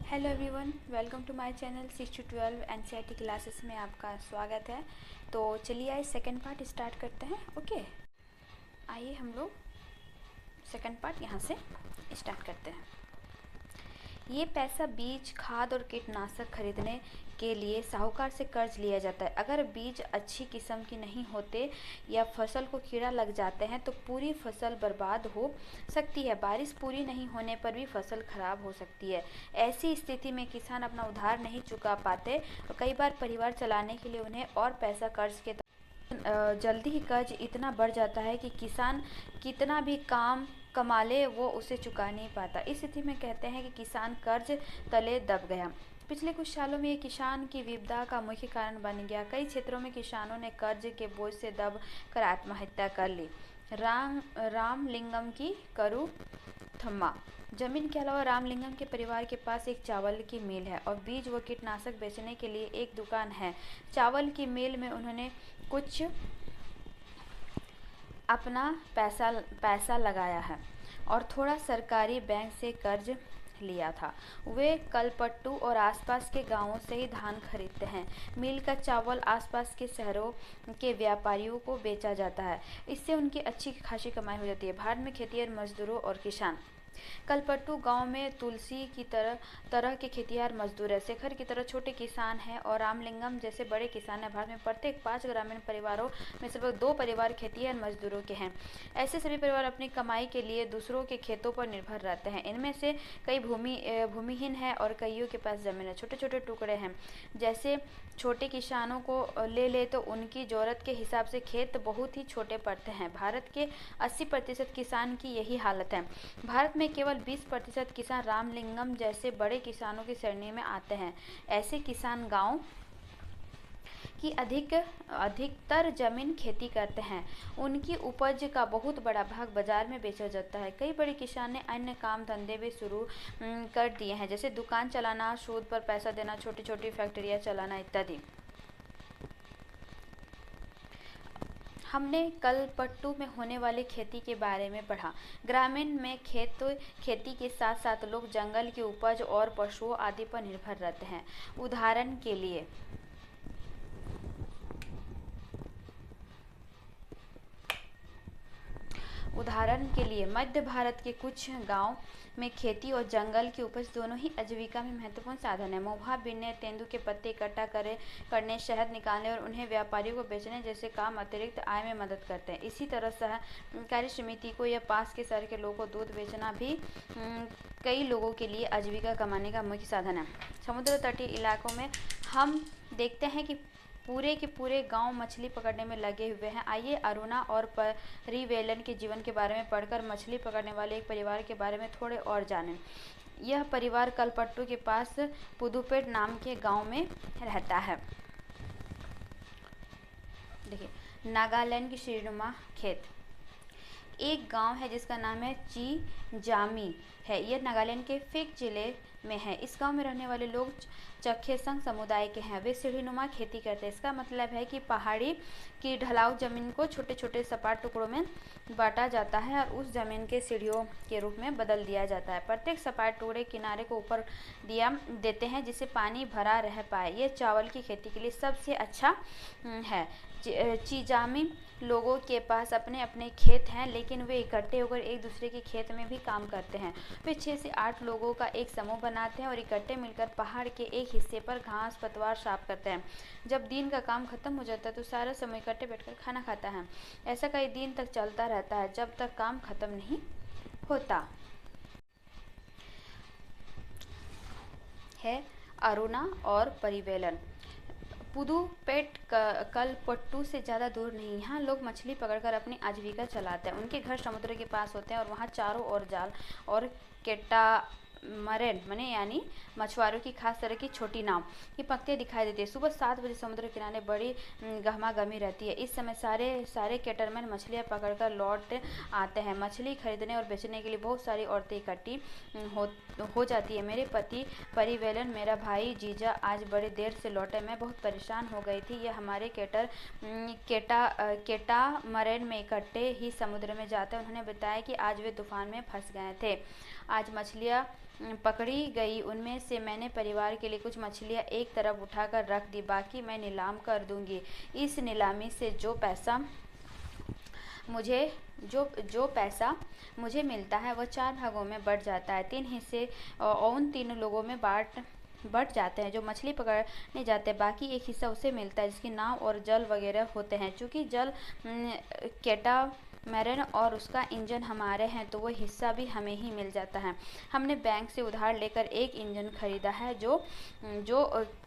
Hello everyone, welcome to my channel 6 to 12 NCERT classes में आपका स्वागत है। तो चलिए आज सेकंड पार्ट स्टार्ट करते हैं। ओके, आइए हम लोग सेकंड पार्ट यहाँ से स्टार्ट करते हैं। ये पैसा बीज, खाद और कीटनाशक खरीदने के लिए साहूकार से कर्ज लिया जाता है। अगर बीज अच्छी किस्म के नहीं होते या फसल को कीड़ा लग जाते हैं तो पूरी फसल बर्बाद हो सकती है। बारिश पूरी नहीं होने पर भी फसल खराब हो सकती है। ऐसी स्थिति में किसान अपना उधार नहीं चुका पाते और कई बार परिवार चलाने के लिए उन्हें और पैसा कर्ज के जल्दी ही कर्ज इतना बढ़ जाता है कि किसान कितना भी कमा ले वो उसे चुका नहीं पाता। इस स्थिति में कहते हैं कि किसान कर्ज तले दब गया। पिछले कुछ सालों में ये किसान की विपदा का मुख्य कारण बन गया। कई क्षेत्रों में किसानों ने कर्ज के बोझ से दब कर आत्महत्या कर ली। रामलिंगम की करू थम्मा जमीन के अलावा रामलिंगम के परिवार के पास एक चावल की मिल है और बीज व कीटनाशक बेचने के लिए एक दुकान है। चावल की मिल में उन्होंने कुछ अपना पैसा लगाया है और थोड़ा सरकारी बैंक से कर्ज लिया था। वे कलपट्टू और आसपास के गांवों से ही धान खरीदते हैं। मिल का चावल आसपास के शहरों के व्यापारियों को बेचा जाता है। इससे उनकी अच्छी खासी कमाई हो जाती है। भारत में खेतिहर मजदूरों और किसान। कलपट्टू गांव में तुलसी की तरह के खेतिहर मजदूर है। शेखर की तरह छोटे किसान हैं और रामलिंगम जैसे बड़े किसान हैं। भारत में प्रत्येक 5 ग्रामीण परिवारों में से 2 परिवार खेतिहर मजदूरों के हैं। ऐसे सभी परिवार अपनी कमाई के लिए दूसरों के खेतों पर निर्भर रहते हैं। इनमें से कई भूमिहीन हैं और कईयों के पास जमीन है। छोटे छोटे टुकड़े हैं। जैसे छोटे किसानों को ले तो उनकी जरूरत के हिसाब से खेत बहुत ही छोटे पड़ते हैं। भारत के 80% किसान की यही हालत है। भारत में केवल 20% किसान रामलिंगम जैसे बड़े किसानों की श्रेणी में आते हैं। ऐसे किसान गांव की अधिकतर जमीन खेती करते हैं। उनकी उपज का बहुत बड़ा भाग बाजार में बेचा जाता है। कई बड़े किसान ने अन्य काम धंधे भी शुरू कर दिए हैं, जैसे दुकान चलाना, सूद पर पैसा देना, छोटी छोटी फैक्ट्रियां चलाना इत्यादि। हमने कलपट्टू में होने वाली खेती के बारे में पढ़ा। ग्रामीण में खेती के साथ साथ लोग जंगल की उपज और पशुओं आदि पर निर्भर रहते हैं। उदाहरण के लिए मध्य भारत के कुछ गांव में खेती और जंगल की उपज दोनों ही आजीविका में महत्वपूर्ण साधन है। मोहा बीनने, तेंदू के पत्ते इकट्ठा करने, शहद निकालने और उन्हें व्यापारियों को बेचने जैसे काम अतिरिक्त आय में मदद करते हैं। इसी तरह सहकारी समिति को या पास के शहर के लोगों को दूध बेचना भी कई लोगों के लिए आजीविका कमाने का मुख्य साधन है। समुद्र तटीय इलाकों में हम देखते हैं कि पूरे के पूरे गांव मछली पकड़ने में लगे हुए हैं। आइए अरुणा और परिवेलन के जीवन के बारे में पढ़कर मछली पकड़ने वाले एक परिवार के बारे में थोड़े और जानें। यह परिवार कलपट्टू के पास पुदुपेट नाम के गांव में रहता है। देखिए, नागालैंड की श्रीनुमा खेत। एक गांव है जिसका नाम है चिजामी है। यह नागालैंड के फेक जिले में है। इस गांव में रहने वाले लोग चखेसंग समुदाय के हैं। वे सीढ़ीनुमा खेती करते हैं। इसका मतलब है कि पहाड़ी की ढलाऊ जमीन को छोटे छोटे सपाट टुकड़ों में बांटा जाता है और उस जमीन के सीढ़ियों के रूप में बदल दिया जाता है। प्रत्येक सपाट टुकड़े किनारे को ऊपर देते हैं जिससे पानी भरा रह पाए। यह चावल की खेती के लिए सबसे अच्छा है। चिजामी लोगों के पास अपने अपने खेत हैं, लेकिन वे इकट्ठे होकर एक दूसरे के खेत में भी काम करते हैं। वे 6 से 8 लोगों का एक समूह बनाते हैं और इकट्ठे मिलकर पहाड़ के एक हिस्से पर घास पतवार साफ करते हैं। जब दिन का काम खत्म हो जाता है तो सारा समय इकट्ठे बैठकर खाना खाता है। ऐसा कई दिन तक चलता रहता है जब तक काम खत्म नहीं होता है। अरुणा और परिवेलन। पुदुपेट कलपट्टू से ज़्यादा दूर नहीं। यहाँ लोग मछली पकड़कर अपनी आजीविका चलाते हैं। उनके घर समुद्र के पास होते हैं और वहाँ चारों ओर जाल और कैटामरैन यानी मछुआरों की खास तरह की छोटी नाव की पंक्तियाँ दिखाई देती है। सुबह 7 बजे समुद्र किनारे बड़ी गहमागहमी रहती है। इस समय सारे कैटरमैन मछलियाँ पकड़कर लौट आते हैं। मछली खरीदने और बेचने के लिए बहुत सारी औरतें इकट्ठी हो जाती है। मेरे पति परिवेलन, मेरा भाई जीजा आज बड़ी देर से लौटे। मैं बहुत परेशान हो गई थी। यह हमारे कैटामरैन में इकट्ठे ही समुद्र में जाते हैं। उन्होंने बताया कि आज वे तूफान में फंस गए थे। आज मछलियाँ पकड़ी गई, उनमें से मैंने परिवार के लिए कुछ मछलियाँ एक तरफ उठाकर रख दी, बाकी मैं नीलाम कर दूंगी। इस नीलामी से जो पैसा मुझे मिलता है वह 4 भागों में बँट जाता है। 3 हिस्से उन 3 लोगों में बँट जाते हैं जो मछली पकड़ने जाते हैं। बाकी एक हिस्सा उसे मिलता है जिसकी नाव और जल वगैरह होते हैं। चूँकि जल कैटामैरन और उसका इंजन हमारे हैं, तो वो हिस्सा भी हमें ही मिल जाता है। हमने बैंक से उधार लेकर एक इंजन खरीदा है जो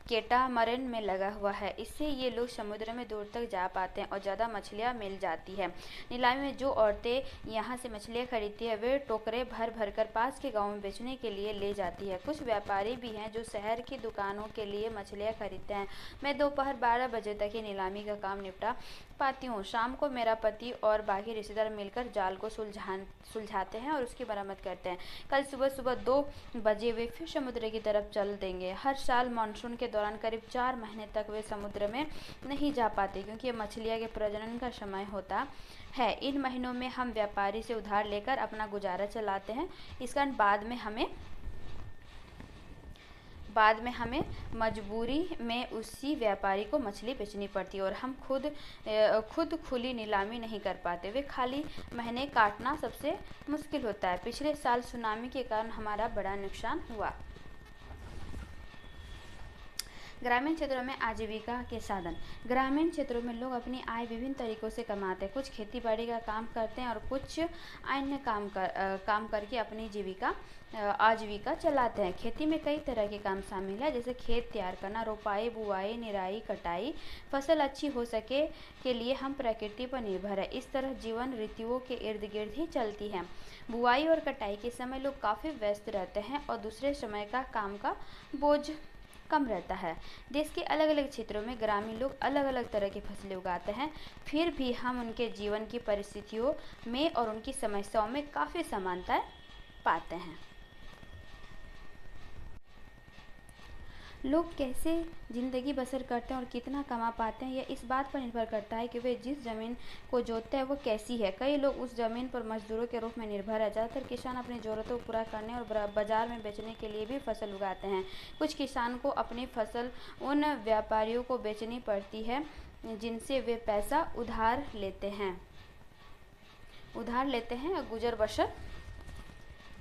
कैटामैरन में लगा हुआ है। इससे ये लोग समुद्र में दूर तक जा पाते हैं और ज़्यादा मछलियाँ मिल जाती है। नीलामी में जो औरतें यहाँ से मछलियाँ खरीदती है, वे टोकरे भर भर कर पास के गाँव में बेचने के लिए ले जाती है। कुछ व्यापारी भी हैं जो शहर की दुकानों के लिए मछलियाँ खरीदते हैं। मैं दोपहर 12 बजे तक ही नीलामी का काम निपटा पाती हूँ। शाम को मेरा पति और बाकी रिश्तेदार मिलकर जाल को सुलझाते हैं और उसकी मरम्मत करते हैं। कल सुबह 2 बजे वे फिर समुद्र की तरफ चल देंगे। हर साल मानसून के दौरान करीब 4 महीने तक वे समुद्र में नहीं जा पाते, क्योंकि ये मछलियाँ के प्रजनन का समय होता है। इन महीनों में हम व्यापारी से उधार लेकर अपना गुजारा चलाते हैं। इस कारण बाद में हमें मजबूरी में उसी व्यापारी को मछली बेचनी पड़ती है और हम खुद खुली नीलामी नहीं कर पाते। वे खाली महीने काटना सबसे मुश्किल होता है। पिछले साल सुनामी के कारण हमारा बड़ा नुकसान हुआ। ग्रामीण क्षेत्रों में आजीविका के साधन। ग्रामीण क्षेत्रों में लोग अपनी आय विभिन्न तरीकों से कमाते हैं। कुछ खेती बाड़ी का काम करते हैं और कुछ अन्य काम करके अपनी आजीविका चलाते हैं। खेती में कई तरह के काम शामिल है, जैसे खेत तैयार करना, रोपाई, बुआई, निराई, कटाई। फसल अच्छी हो सके के लिए हम प्रकृति पर निर्भर है। इस तरह जीवन ऋतुओं के इर्द गिर्द ही चलती है। बुआई और कटाई के समय लोग काफ़ी व्यस्त रहते हैं और दूसरे समय का काम का बोझ कम रहता है। देश के अलग अलग क्षेत्रों में ग्रामीण लोग अलग अलग तरह की फसलें उगाते हैं, फिर भी हम उनके जीवन की परिस्थितियों में और उनकी समस्याओं में काफ़ी समानताएं पाते हैं। लोग कैसे ज़िंदगी बसर करते हैं और कितना कमा पाते हैं, यह इस बात पर निर्भर करता है कि वे जिस ज़मीन को जोतते हैं वो कैसी है। कई लोग उस ज़मीन पर मजदूरों के रूप में निर्भर है। ज़्यादातर किसान अपनी ज़रूरतों को पूरा करने और बाज़ार में बेचने के लिए भी फसल उगाते हैं। कुछ किसान को अपनी फसल उन व्यापारियों को बेचनी पड़ती है जिनसे वे पैसा उधार लेते हैं और गुजर बसर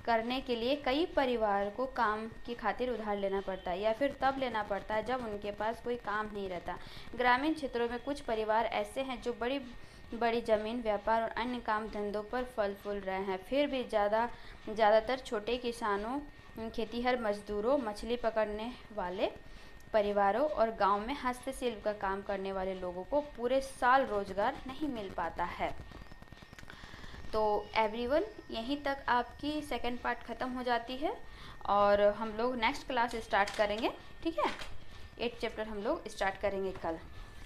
करने के लिए कई परिवार को काम की खातिर उधार लेना पड़ता है या फिर तब लेना पड़ता है जब उनके पास कोई काम नहीं रहता। ग्रामीण क्षेत्रों में कुछ परिवार ऐसे हैं जो बड़ी बड़ी ज़मीन, व्यापार और अन्य काम धंधों पर फल फूल रहे हैं। फिर भी ज़्यादातर छोटे किसानों, खेतीहर मजदूरों, मछली पकड़ने वाले परिवारों और गांव में हस्तशिल्प का काम करने वाले लोगों को पूरे साल रोजगार नहीं मिल पाता है। तो एवरीवन, यहीं तक आपकी सेकंड पार्ट ख़त्म हो जाती है और हम लोग नेक्स्ट क्लास स्टार्ट करेंगे। ठीक है, 8th चैप्टर हम लोग स्टार्ट करेंगे कल।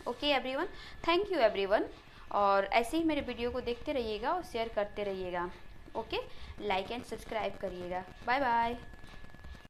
Okay everyone, thank you everyone. और ऐसे ही मेरे वीडियो को देखते रहिएगा और शेयर करते रहिएगा। ओके, लाइक एंड सब्सक्राइब करिएगा। Bye bye.